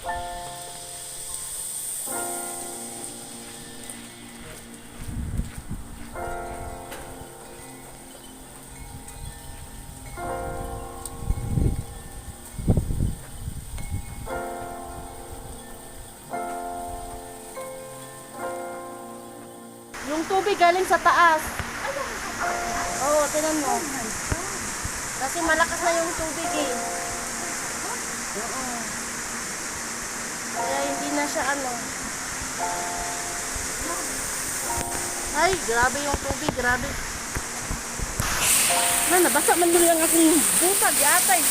Yung tubig galing sa taas. Oo, tinan mo. Kasi malakas na yung tubig eh. Oo. Kaya hindi na siya ano. Ay, grabe yung tubig, grabe. Nabasa man nila ang aking butag, yatay.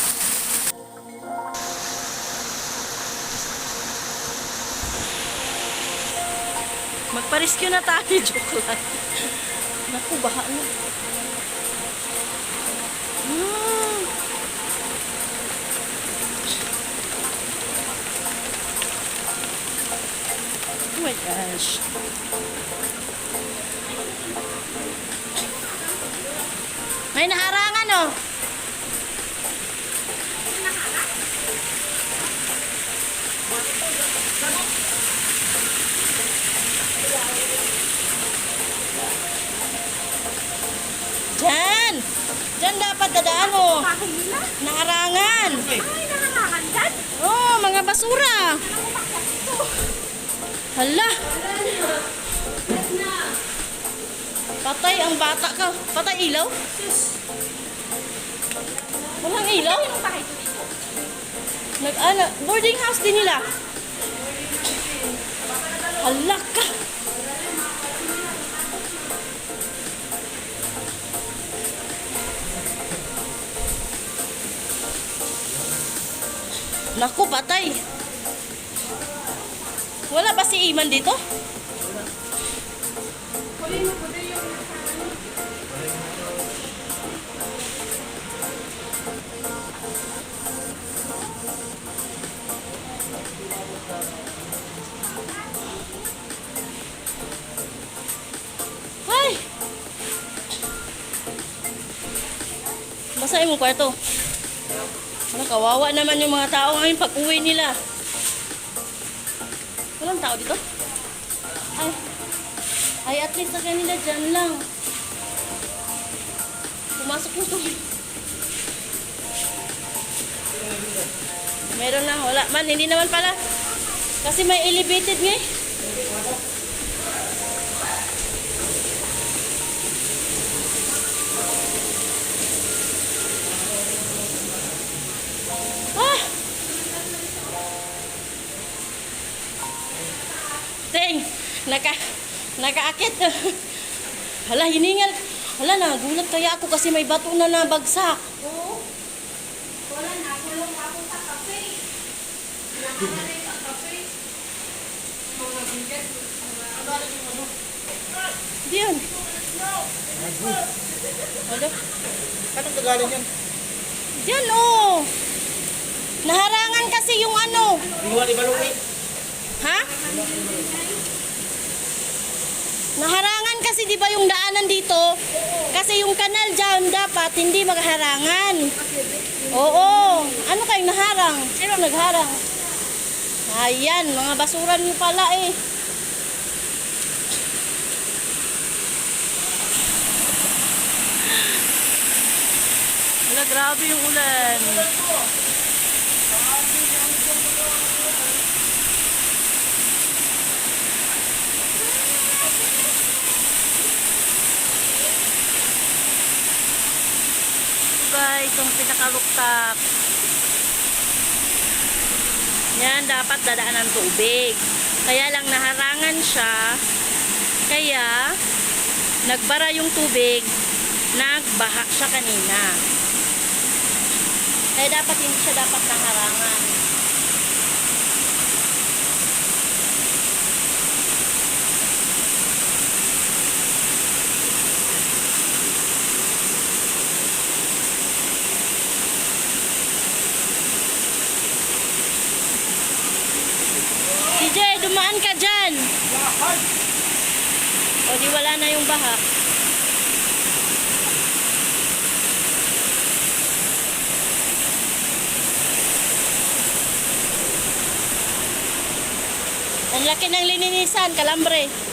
Magpa-rescue na tayo, joke lang. Naku, baha na. Oh my gosh. May naharangan, oh. Diyan! Diyan dapat dadaan mo. Naharangan. Ay, nakarangan dyan? Oh, mga basura. Hala. Patay ang bata ka. Patay ilaw? Walang ilaw? Anong bahay ko dito? Boarding house din nila. Hala ka. Naku, patay. Wala ba si Iman dito? Ay! Basahin mo kwarto. Ano, kawawa naman yung mga tao ngayon pag uwi nila. Walang tao dito? Ay, at least na kanila dyan lang. Pumasok mo tubig. Meron na, wala man, hindi naman pala. Kasi may elevated nga eh. Ting, nakaakit. Hala, hiningal. Hala, nagulat kaya ako kasi may bato na nabagsak. Oo. Wala na, kulong ako sa kape. Nakakalay sa kape. Mga bigat. Diyan. Hala. Anong kagaling yan? Diyan, oh. Naharangan kasi yung ano. Iwan ibalungin. Ha? Naharangan kasi di ba yung daanan dito? Kasi yung kanal dyan dapat hindi magharangan. Oo. Ano kayong naharang? Sino nagharang? Ayan, mga basura niyo pala eh. Wala, grabe yung ulan. Guys, itong pinaka-rooftop. Yan, dapat dadaan ng tubig. Kaya lang naharangan siya. Kaya, nagbara yung tubig. Nagbaha siya kanina. Kaya dapat hindi siya dapat naharangan. Dumaan ka dyan. O di wala na yung baha. Ang laki ng lininisan, kalambre.